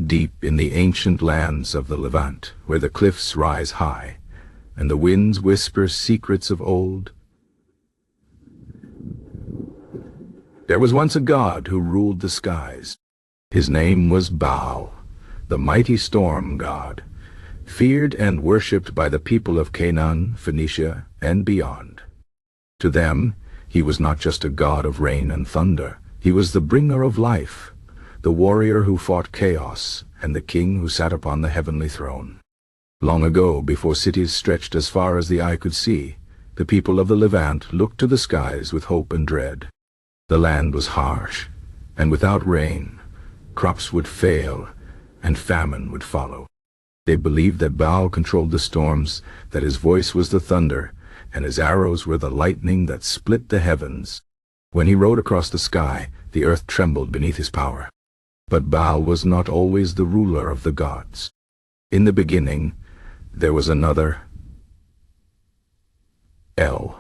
deep in the ancient lands of the Levant, where the cliffs rise high, and the winds whisper secrets of old. There was once a god who ruled the skies. His name was Baal, the mighty storm god, feared and worshipped by the people of Canaan, Phoenicia, and beyond. To them, he was not just a god of rain and thunder. He was the bringer of life, the warrior who fought chaos, and the king who sat upon the heavenly throne. Long ago, before cities stretched as far as the eye could see, the people of the Levant looked to the skies with hope and dread. The land was harsh, and without rain, crops would fail, and famine would follow. They believed that Baal controlled the storms, that his voice was the thunder, and his arrows were the lightning that split the heavens. When he rode across the sky, the earth trembled beneath his power. But Baal was not always the ruler of the gods. In the beginning, there was another, El,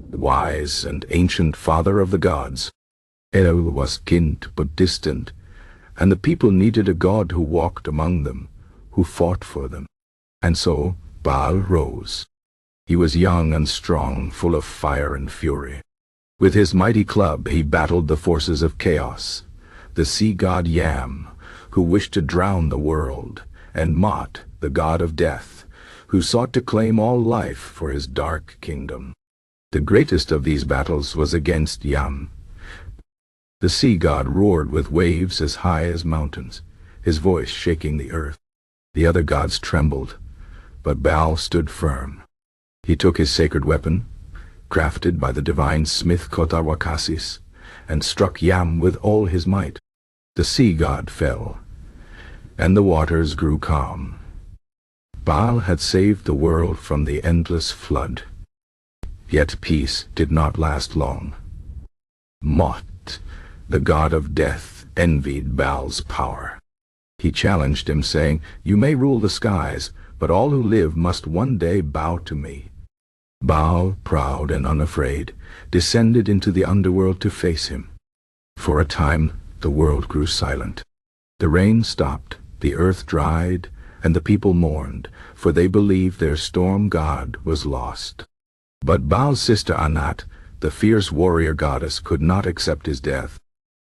the wise and ancient father of the gods. El was kind but distant, and the people needed a god who walked among them, who fought for them. And so Baal rose. He was young and strong, full of fire and fury. With his mighty club he battled the forces of chaos, the sea god Yam, who wished to drown the world, and Mot, the god of death, who sought to claim all life for his dark kingdom. The greatest of these battles was against Yam. The sea god roared with waves as high as mountains, his voice shaking the earth. The other gods trembled, but Baal stood firm. He took his sacred weapon, crafted by the divine smith Kotarwakasis, and struck Yam with all his might. The sea god fell, and the waters grew calm. Baal had saved the world from the endless flood. Yet peace did not last long. Mot, the god of death, envied Baal's power. He challenged him, saying, "You may rule the skies, but all who live must one day bow to me." Baal, proud and unafraid, descended into the underworld to face him. For a time, the world grew silent. The rain stopped, the earth dried, and the people mourned, for they believed their storm god was lost. But Baal's sister Anat, the fierce warrior goddess, could not accept his death.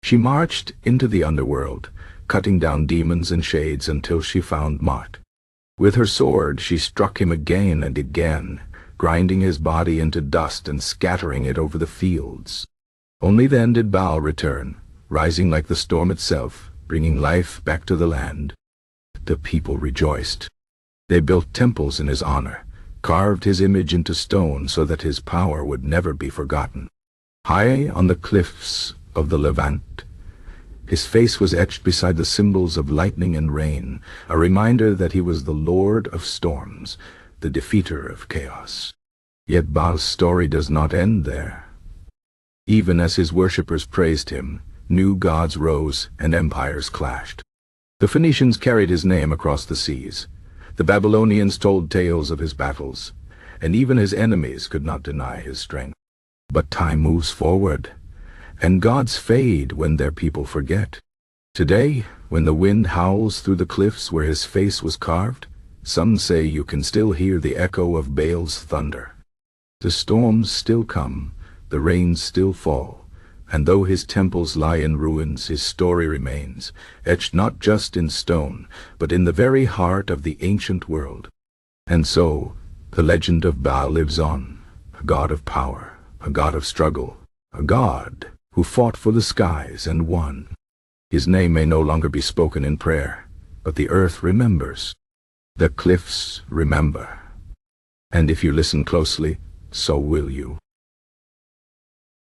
She marched into the underworld, cutting down demons and shades until she found Mot. With her sword she struck him again and again, grinding his body into dust and scattering it over the fields. Only then did Baal return, rising like the storm itself, bringing life back to the land. The people rejoiced. They built temples in his honor, carved his image into stone so that his power would never be forgotten. High on the cliffs of the Levant, his face was etched beside the symbols of lightning and rain, a reminder that he was the Lord of storms, the defeater of chaos. Yet Baal's story does not end there. Even as his worshippers praised him, new gods rose and empires clashed. The Phoenicians carried his name across the seas. The Babylonians told tales of his battles, and even his enemies could not deny his strength. But time moves forward, and gods fade when their people forget. Today, when the wind howls through the cliffs where his face was carved, some say you can still hear the echo of Baal's thunder. The storms still come, the rains still fall, and though his temples lie in ruins, his story remains, etched not just in stone, but in the very heart of the ancient world. And so, the legend of Baal lives on, a god of power, a god of struggle, a god who fought for the skies and won. His name may no longer be spoken in prayer, but the earth remembers. The cliffs remember. And if you listen closely, so will you.